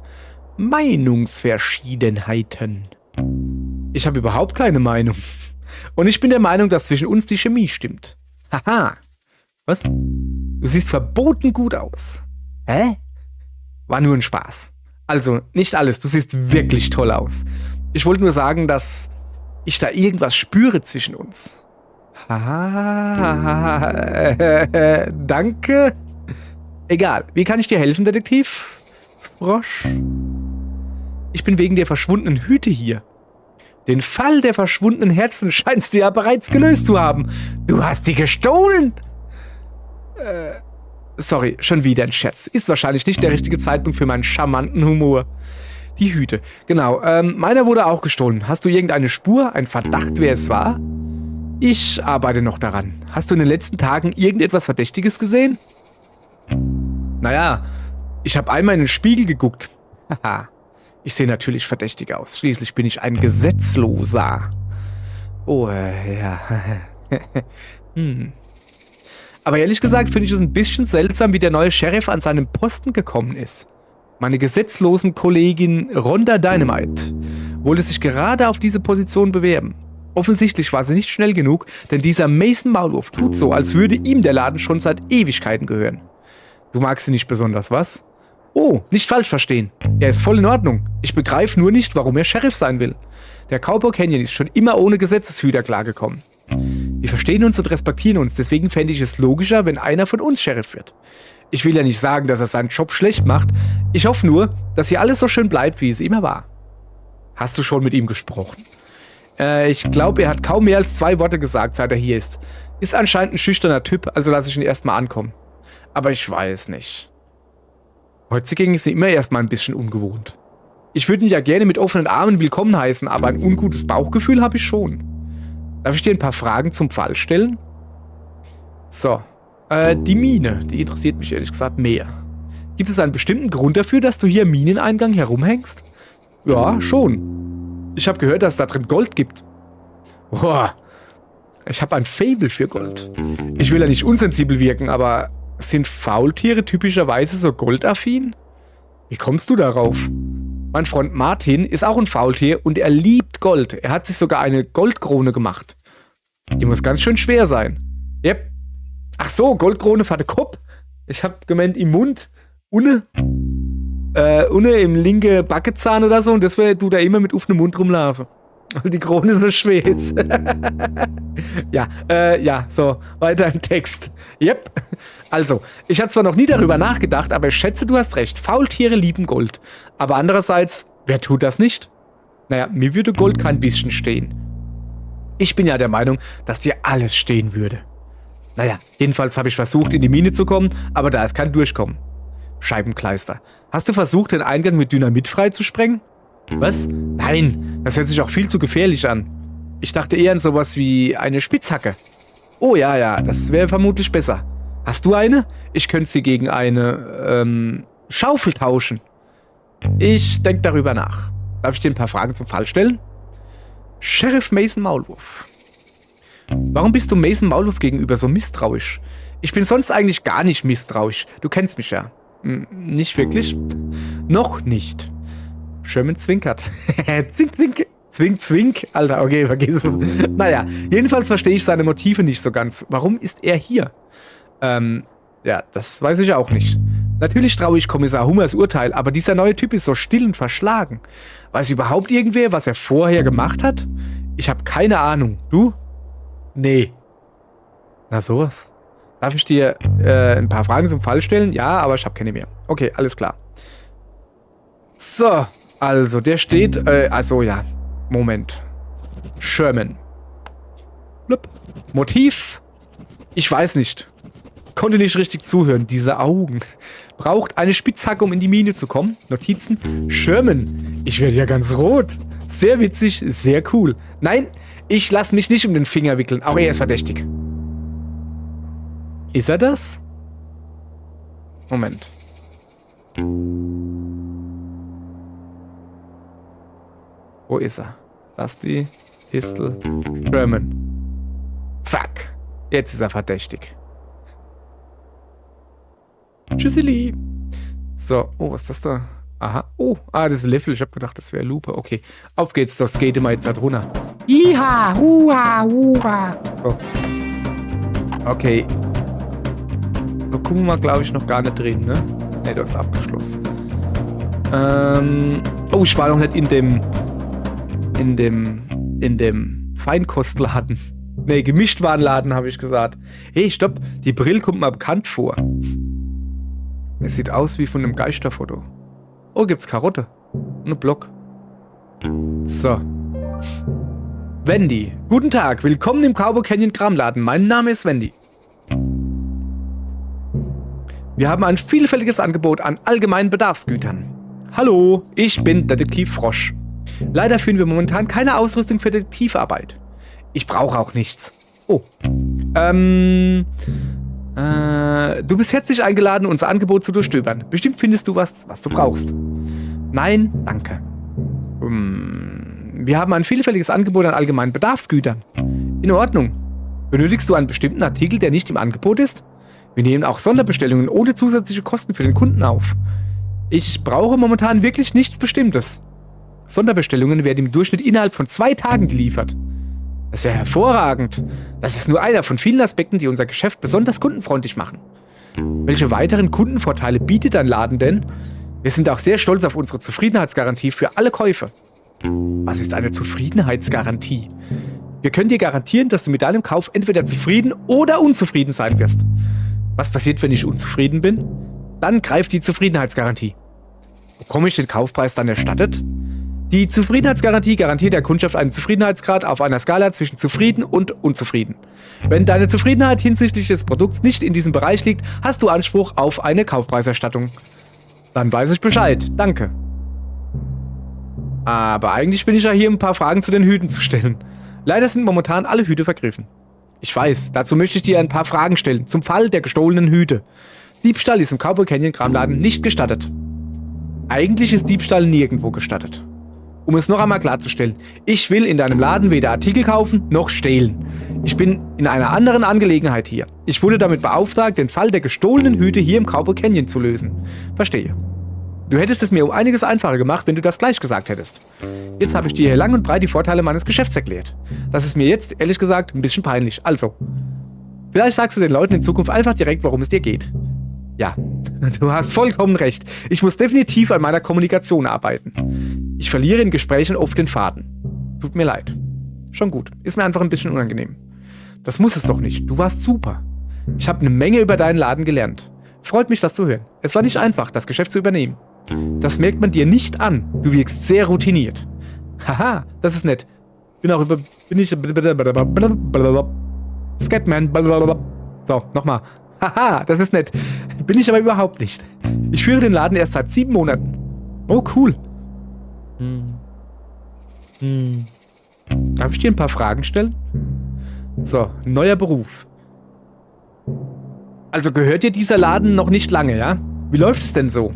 Meinungsverschiedenheiten. Ich habe überhaupt keine Meinung. Und ich bin der Meinung, dass zwischen uns die Chemie stimmt. Haha. Was? Du siehst verboten gut aus. Hä? War nur ein Spaß. Also, nicht alles. Du siehst wirklich toll aus. Ich wollte nur sagen, dass ich da irgendwas spüre zwischen uns. Danke. Egal. Wie kann ich dir helfen, Detektiv Frosch? Ich bin wegen der verschwundenen Hüte hier. Den Fall der verschwundenen Herzen scheinst du ja bereits gelöst zu haben. Du hast sie gestohlen. Sorry, schon wieder ein Scherz. Ist wahrscheinlich nicht der richtige Zeitpunkt für meinen charmanten Humor. Die Hüte. Genau, meiner wurde auch gestohlen. Hast du irgendeine Spur, ein Verdacht, wer es war? Ich arbeite noch daran. Hast du in den letzten Tagen irgendetwas Verdächtiges gesehen? Naja, ich habe einmal in den Spiegel geguckt. Haha, ich sehe natürlich verdächtig aus. Schließlich bin ich ein Gesetzloser. Oh, ja. Aber ehrlich gesagt finde ich es ein bisschen seltsam, wie der neue Sheriff an seinen Posten gekommen ist. Meine gesetzlosen Kollegin Rhonda Dynamite wollte sich gerade auf diese Position bewerben. Offensichtlich war sie nicht schnell genug, denn dieser Mason Maulwurf tut so, als würde ihm der Laden schon seit Ewigkeiten gehören. Du magst ihn nicht besonders, was? Oh, nicht falsch verstehen. Er ist voll in Ordnung. Ich begreife nur nicht, warum er Sheriff sein will. Der Cowboy Canyon ist schon immer ohne Gesetzeshüter klargekommen. Wir verstehen uns und respektieren uns, deswegen fände ich es logischer, wenn einer von uns Sheriff wird. Ich will ja nicht sagen, dass er seinen Job schlecht macht. Ich hoffe nur, dass hier alles so schön bleibt, wie es immer war. Hast du schon mit ihm gesprochen? Ich glaube, er hat kaum mehr als 2 Worte gesagt, seit er hier ist. Ist anscheinend ein schüchterner Typ, also lasse ich ihn erstmal ankommen. Aber ich weiß nicht. Heutzutage ist er immer erstmal ein bisschen ungewohnt. Ich würde ihn ja gerne mit offenen Armen willkommen heißen, aber ein ungutes Bauchgefühl habe ich schon. Darf ich dir ein paar Fragen zum Fall stellen? So. Die Mine, die interessiert mich ehrlich gesagt mehr. Gibt es einen bestimmten Grund dafür, dass du hier im Mineneingang herumhängst? Ja, schon. Ich habe gehört, dass es da drin Gold gibt. Boah. Ich habe ein Faible für Gold. Ich will ja nicht unsensibel wirken, aber sind Faultiere typischerweise so goldaffin? Wie kommst du darauf? Mein Freund Martin ist auch ein Faultier und er liebt Gold. Er hat sich sogar eine Goldkrone gemacht. Die muss ganz schön schwer sein. Yep. Ach so, Goldkrone für den Kopf. Ich hab gemeint im Mund. Unne im linke Backenzahn oder so. Und deswegen du da immer mit offenem Mund rumlaufen. Weil die Krone so schwer ist. Ja, so, weiter im Text. Yep. Also, ich habe zwar noch nie darüber nachgedacht, aber ich schätze, du hast recht. Faultiere lieben Gold. Aber andererseits, wer tut das nicht? Naja, mir würde Gold kein bisschen stehen. Ich bin ja der Meinung, dass dir alles stehen würde. Naja, jedenfalls habe ich versucht, in die Mine zu kommen, aber da ist kein Durchkommen. Scheibenkleister. Hast du versucht, den Eingang mit Dynamit freizusprengen? Was? Nein, das hört sich auch viel zu gefährlich an. Ich dachte eher an sowas wie eine Spitzhacke. Oh ja, das wäre vermutlich besser. Hast du eine? Ich könnte sie gegen eine, Schaufel tauschen. Ich denke darüber nach. Darf ich dir ein paar Fragen zum Fall stellen? Sheriff Mason Maulwurf. Warum bist du Mason Maulwurf gegenüber so misstrauisch? Ich bin sonst eigentlich gar nicht misstrauisch. Du kennst mich ja. Nicht wirklich? Noch nicht. Sherman zwinkert. Zwink. Alter, okay, vergiss es. Naja, jedenfalls verstehe ich seine Motive nicht so ganz. Warum ist er hier? Ja, das weiß ich auch nicht. Natürlich traue ich Kommissar Hummers Urteil, aber dieser neue Typ ist so still und verschlagen. Weiß überhaupt irgendwer, was er vorher gemacht hat? Ich habe keine Ahnung. Du? Nee. Na sowas. Darf ich dir ein paar Fragen zum Fall stellen? Ja, aber ich habe keine mehr. Okay, alles klar. So, also der steht, ja. Moment. Sherman. Blub. Motiv? Ich weiß nicht. Konnte nicht richtig zuhören. Diese Augen. Braucht eine Spitzhacke, um in die Mine zu kommen. Notizen. Sherman. Ich werde ja ganz rot. Sehr witzig, sehr cool. Nein, ich lasse mich nicht um den Finger wickeln. Auch er ist verdächtig. Ist er das? Moment. Wo ist er? Rusty, Pistol, Sherman. Zack. Jetzt ist er verdächtig. Tschüssili. So, oh, was ist das da? Aha. Oh, das ist ein Level. Ich hab gedacht, das wäre Lupe. Okay. Auf geht's, das skate mal jetzt da drunter. Iha, huha, huha. So. Okay. So gucken wir mal, glaube ich, noch gar nicht drin, ne? Ne, das ist abgeschlossen. Oh, ich war noch nicht in dem Feinkostladen. Ne, Gemischtwarenladen, habe ich gesagt. Hey, stopp, die Brille kommt mir bekannt vor. Es sieht aus wie von einem Geisterfoto. Oh, gibt's Karotte. Und einen Block. So. Wendy. Guten Tag, willkommen im Cowboy Canyon Kramladen. Mein Name ist Wendy. Wir haben ein vielfältiges Angebot an allgemeinen Bedarfsgütern. Hallo, ich bin Detektiv Frosch. Leider führen wir momentan keine Ausrüstung für Detektivarbeit. Ich brauche auch nichts. Oh. Du bist herzlich eingeladen, unser Angebot zu durchstöbern. Bestimmt findest du was du brauchst. Nein, danke. Wir haben ein vielfältiges Angebot an allgemeinen Bedarfsgütern. In Ordnung. Benötigst du einen bestimmten Artikel, der nicht im Angebot ist? Wir nehmen auch Sonderbestellungen ohne zusätzliche Kosten für den Kunden auf. Ich brauche momentan wirklich nichts Bestimmtes. Sonderbestellungen werden im Durchschnitt innerhalb von 2 Tagen geliefert. Das ist ja hervorragend. Das ist nur einer von vielen Aspekten, die unser Geschäft besonders kundenfreundlich machen. Welche weiteren Kundenvorteile bietet dein Laden denn? Wir sind auch sehr stolz auf unsere Zufriedenheitsgarantie für alle Käufe. Was ist eine Zufriedenheitsgarantie? Wir können dir garantieren, dass du mit deinem Kauf entweder zufrieden oder unzufrieden sein wirst. Was passiert, wenn ich unzufrieden bin? Dann greift die Zufriedenheitsgarantie. Bekomme ich den Kaufpreis dann erstattet? Die Zufriedenheitsgarantie garantiert der Kundschaft einen Zufriedenheitsgrad auf einer Skala zwischen zufrieden und unzufrieden. Wenn deine Zufriedenheit hinsichtlich des Produkts nicht in diesem Bereich liegt, hast du Anspruch auf eine Kaufpreiserstattung. Dann weiß ich Bescheid. Danke. Aber eigentlich bin ich ja hier, um ein paar Fragen zu den Hüten zu stellen. Leider sind momentan alle Hüte vergriffen. Ich weiß, dazu möchte ich dir ein paar Fragen stellen, zum Fall der gestohlenen Hüte. Diebstahl ist im Cowboy Canyon Kramladen nicht gestattet. Eigentlich ist Diebstahl nirgendwo gestattet. Um es noch einmal klarzustellen, ich will in deinem Laden weder Artikel kaufen, noch stehlen. Ich bin in einer anderen Angelegenheit hier. Ich wurde damit beauftragt, den Fall der gestohlenen Hüte hier im Cowboy Canyon zu lösen. Verstehe. Du hättest es mir um einiges einfacher gemacht, wenn du das gleich gesagt hättest. Jetzt habe ich dir hier lang und breit die Vorteile meines Geschäfts erklärt. Das ist mir jetzt, ehrlich gesagt, ein bisschen peinlich. Also, vielleicht sagst du den Leuten in Zukunft einfach direkt, worum es dir geht. Ja, du hast vollkommen recht. Ich muss definitiv an meiner Kommunikation arbeiten. Ich verliere in Gesprächen oft den Faden. Tut mir leid. Schon gut. Ist mir einfach ein bisschen unangenehm. Das muss es doch nicht. Du warst super. Ich habe eine Menge über deinen Laden gelernt. Freut mich, das zu hören. Es war nicht einfach, das Geschäft zu übernehmen. Das merkt man dir nicht an. Du wirkst sehr routiniert. Haha, das ist nett. Scatman. So, nochmal. Haha, das ist nett. Bin ich aber überhaupt nicht. Ich führe den Laden erst seit 7 Monaten. Oh, cool. Darf ich dir ein paar Fragen stellen? So, neuer Beruf. Also gehört dir dieser Laden noch nicht lange, ja? Wie läuft es denn so?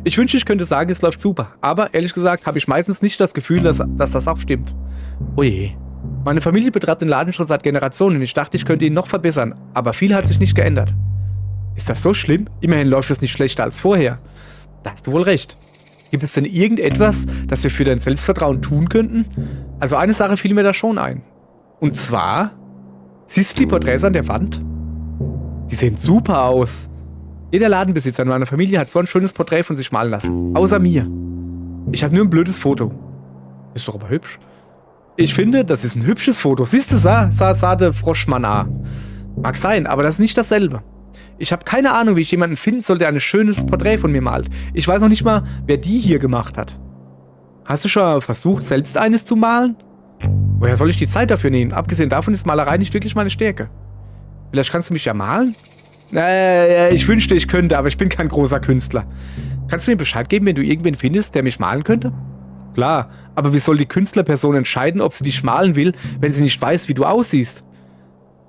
Ich wünschte, ich könnte sagen, es läuft super. Aber ehrlich gesagt habe ich meistens nicht das Gefühl, dass das auch stimmt. Oje. Meine Familie betreibt den Laden schon seit Generationen und ich dachte, ich könnte ihn noch verbessern. Aber viel hat sich nicht geändert. Ist das so schlimm? Immerhin läuft es nicht schlechter als vorher. Da hast du wohl recht. Gibt es denn irgendetwas, das wir für dein Selbstvertrauen tun könnten? Also eine Sache fiel mir da schon ein. Und zwar, siehst du die Porträts an der Wand? Die sehen super aus. Jeder Ladenbesitzer in meiner Familie hat so ein schönes Porträt von sich malen lassen. Außer mir. Ich habe nur ein blödes Foto. Ist doch aber hübsch. Ich finde, das ist ein hübsches Foto. Siehst du, sah der Froschmann an. Mag sein, aber das ist nicht dasselbe. Ich habe keine Ahnung, wie ich jemanden finden soll, der ein schönes Porträt von mir malt. Ich weiß noch nicht mal, wer die hier gemacht hat. Hast du schon versucht, selbst eines zu malen? Woher soll ich die Zeit dafür nehmen? Abgesehen davon ist Malerei nicht wirklich meine Stärke. Vielleicht kannst du mich ja malen? Ich wünschte, ich könnte, aber ich bin kein großer Künstler. Kannst du mir Bescheid geben, wenn du irgendwen findest, der mich malen könnte? Klar, aber wie soll die Künstlerperson entscheiden, ob sie dich malen will, wenn sie nicht weiß, wie du aussiehst?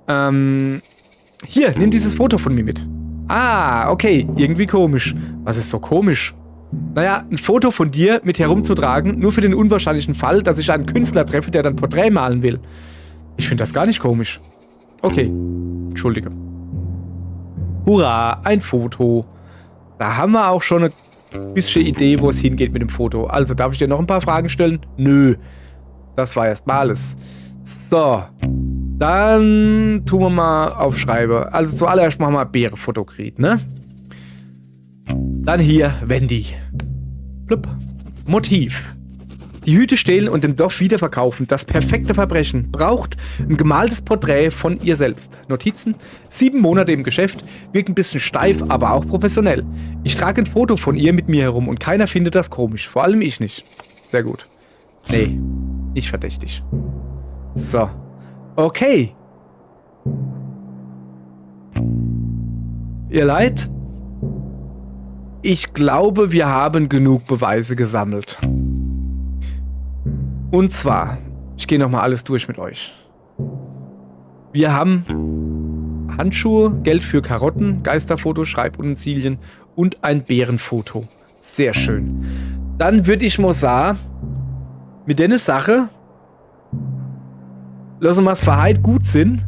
Hier, nimm dieses Foto von mir mit. Ah, okay, irgendwie komisch. Was ist so komisch? Naja, ein Foto von dir mit herumzutragen, nur für den unwahrscheinlichen Fall, dass ich einen Künstler treffe, der dann Porträt malen will. Ich finde das gar nicht komisch. Okay, entschuldige. Hurra, ein Foto. Da haben wir auch schon eine bisschen Idee, wo es hingeht mit dem Foto. Also, darf ich dir noch ein paar Fragen stellen? Nö. Das war erstmal alles. So. Dann tun wir mal aufschreiben. Also zuallererst machen wir Bärenfotokrit, ne? Dann hier Wendy. Blub. Motiv. Die Hüte stehlen und im Dorf wiederverkaufen. Das perfekte Verbrechen. Braucht ein gemaltes Porträt von ihr selbst. Notizen. 7 Monate im Geschäft. Wirkt ein bisschen steif, aber auch professionell. Ich trage ein Foto von ihr mit mir herum und keiner findet das komisch. Vor allem ich nicht. Sehr gut. Nee, nicht verdächtig. So. Okay. Ihr Leid, Ich glaube, wir haben genug Beweise gesammelt. Und zwar, ich gehe nochmal alles durch mit euch. Wir haben Handschuhe, Geld für Karotten, Geisterfoto, Schreibutensilien und ein Bärenfoto. Sehr schön. Dann würde ich mal sagen, mit der Sache lassen wir es verheilt gut sind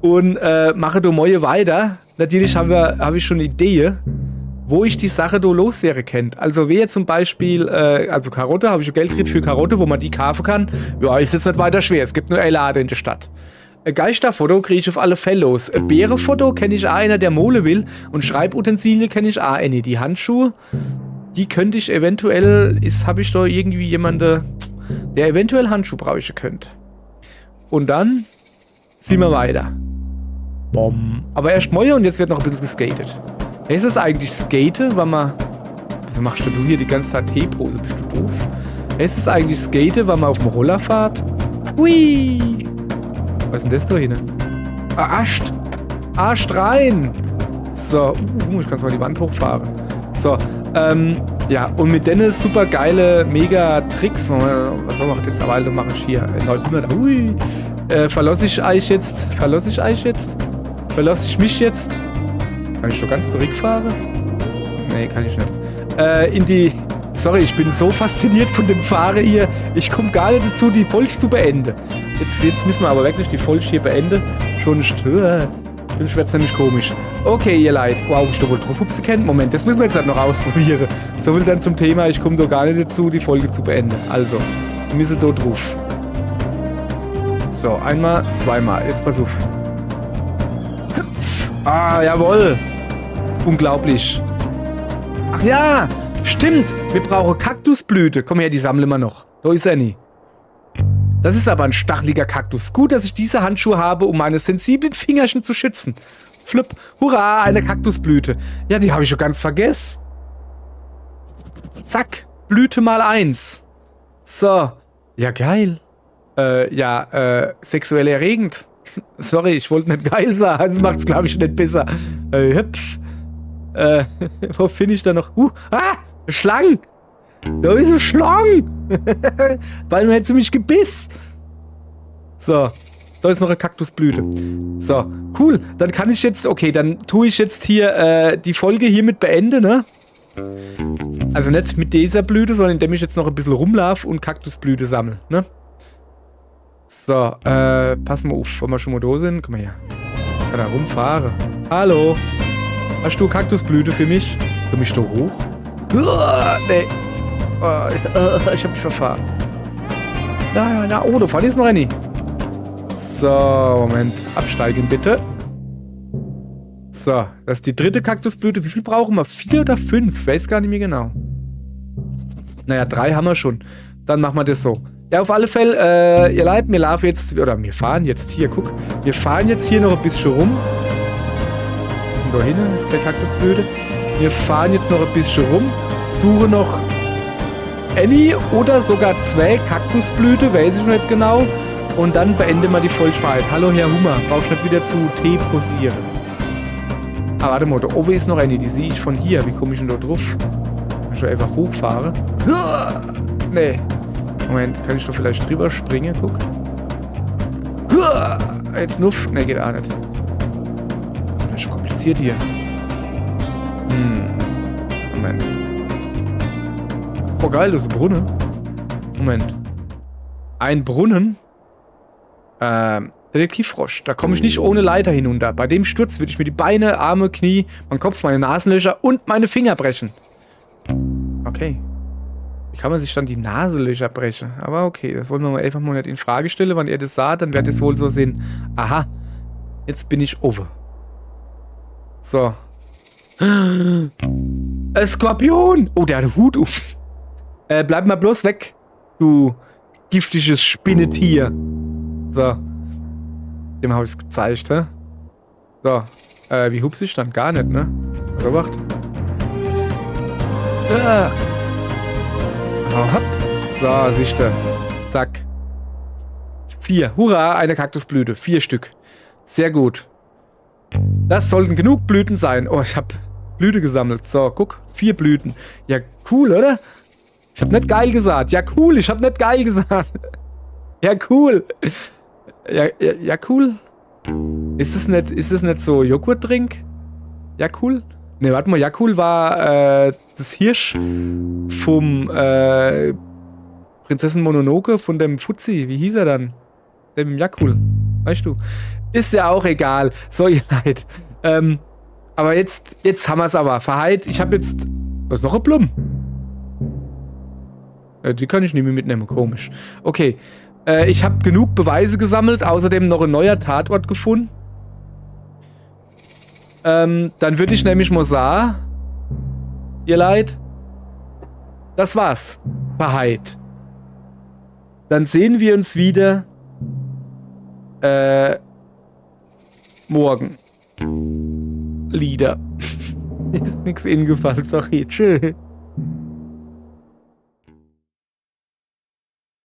und mache do Moje weiter. Natürlich habe ich schon eine Idee, wo ich die Sache do los wäre kennt. Also wer zum Beispiel, also Karotte, habe ich schon Geld gekriegt für Karotte, wo man die kaufen kann. Ja, ist jetzt nicht weiter schwer. Es gibt nur Lade in der Stadt. Ein Geisterfoto kriege ich auf alle Fälle los. Ein Bärenfoto kenne ich auch einer, der Mole will. Und Schreibutensilien kenne ich auch eine. Die Handschuhe, die könnte ich eventuell, habe ich da irgendwie jemanden, der eventuell Handschuhe brauchen könnte. Und dann ziehen wir weiter. Bom. Aber erst Moje und jetzt wird noch ein bisschen geskatet. Ist es eigentlich Skate, weil man... Wieso machst du hier die ganze Zeit T-Pose? Bist du doof? Ist es eigentlich Skate, weil man auf dem Roller fährt? Hui! Was ist denn das da hinten? Ah, Ascht rein! So, ich kann mal die Wand hochfahren. So, ja, und mit denen super geile Mega-Tricks, was soll man jetzt aber mache ich hier? 900, hui! Verlasse ich mich jetzt? Kann ich schon ganz zurückfahren? Nee, kann ich nicht. Sorry, ich bin so fasziniert von dem Fahren hier. Ich komme gar nicht dazu, die Folge zu beenden. Jetzt müssen wir aber wirklich die Folge hier beenden. Sonst wird's nämlich komisch. Okay, ihr Leid. Wow, ich da wohl drauf hupsen kennt. Moment, das müssen wir jetzt halt noch ausprobieren. So viel dann zum Thema, ich komme da gar nicht dazu, die Folge zu beenden. Also, wir müssen da drauf. So, einmal, zweimal. Jetzt pass auf. Ah, jawohl. Unglaublich. Ach ja, stimmt. Wir brauchen Kaktusblüte. Komm her, die sammeln wir noch. Da ist er nie. Das ist aber ein stacheliger Kaktus. Gut, dass ich diese Handschuhe habe, um meine sensiblen Fingerchen zu schützen. Flipp. Hurra, eine Kaktusblüte. Ja, die habe ich schon ganz vergessen. Zack. Blüte mal 1. So. Ja, geil. Sexuell erregend. Sorry, ich wollte nicht geil sagen. Das macht's, glaube ich, nicht besser. Hüpf. Wo finde ich da noch? Schlangen! Da ist eine Schlange! Weil man hätte mich gebiss. So, da ist noch eine Kaktusblüte. So, cool. Dann kann ich jetzt, okay, dann tue ich jetzt hier die Folge hiermit beenden, ne? Also nicht mit dieser Blüte, sondern indem ich jetzt noch ein bisschen rumlaufe und Kaktusblüte sammle, ne? So, pass mal auf, wenn wir schon mal da sind. Komm mal her. Ich kann da rumfahren. Hallo. Hast du Kaktusblüte für mich? Komm ich da hoch? Nee. Ich hab mich verfahren. Oh, da vorne ist noch eine. So, Moment. Absteigen bitte. So, das ist die dritte Kaktusblüte. Wie viel brauchen wir? 4 oder 5? Weiß gar nicht mehr genau. Naja, 3 haben wir schon. Dann machen wir das so. Ja, auf alle Fälle, ihr Leid, wir fahren jetzt hier, guck. Wir fahren jetzt hier noch ein bisschen rum. Was ist denn da hinten? Das ist der Kaktusblüte. Wir fahren jetzt noch ein bisschen rum. Suche noch Annie oder sogar 2 Kaktusblüte, weiß ich nicht genau. Und dann beenden wir die Folge. Hallo, Herr Hummer. Brauchst nicht wieder zu Tee posieren. Ah, warte mal, da oben ist noch Annie. Die sehe ich von hier. Wie komme ich denn da drauf? Kann ich da einfach hochfahren? Nee. Moment, kann ich doch vielleicht drüber springen? Guck. Jetzt nuff. Ne, geht auch nicht. Das ist schon kompliziert hier. Moment. Oh geil, das ist ein Brunnen. Moment. Ein Brunnen? Detektivfrosch. Da komme ich nicht ohne Leiter hinunter. Bei dem Sturz würde ich mir die Beine, Arme, Knie, mein Kopf, meine Nasenlöcher und meine Finger brechen. Okay. Wie kann man sich dann die Nasenlöcher brechen? Aber okay, das wollen wir mal einfach mal nicht in Frage stellen. Wenn ihr das sagt, dann werdet ihr es wohl so sehen. Aha. Jetzt bin ich over. So. Ein Skorpion! Oh, der hat einen Hut auf. Bleib mal bloß weg, du giftiges Spinnetier. So. Dem habe ich es gezeigt, hä? So. Wie hupst ich dann? Gar nicht, ne? So, wacht. Hopp. So, siehste. Zack. 4. Hurra, eine Kaktusblüte. 4 Stück. Sehr gut. Das sollten genug Blüten sein. Oh, ich habe Blüte gesammelt. So, guck. 4 Blüten. Ja, cool, oder? Ich habe nicht geil gesagt. Ja, cool. Ich habe nicht geil gesagt. Ja, cool. Ja, cool. Ist es nicht so Joghurttrink? Ja, cool. Ne, warte mal. Ja, cool war das Hirsch vom Prinzessin Mononoke von dem Fuzzi. Wie hieß er dann? Dem Yakul. Weißt du? Ist ja auch egal. So, ihr Leid. Aber jetzt haben wir es aber. Verheit. Ich habe jetzt... Was ist noch ein Blum? Die kann ich nicht mehr mitnehmen. Komisch. Okay. Ich habe genug Beweise gesammelt. Außerdem noch ein neuer Tatort gefunden. Dann würde ich nämlich mal sagen... Ihr Leid. Das war's. Verheit. Dann sehen wir uns wieder... morgen. Lieder. Ist nix eingefallen, sorry. Tschüss.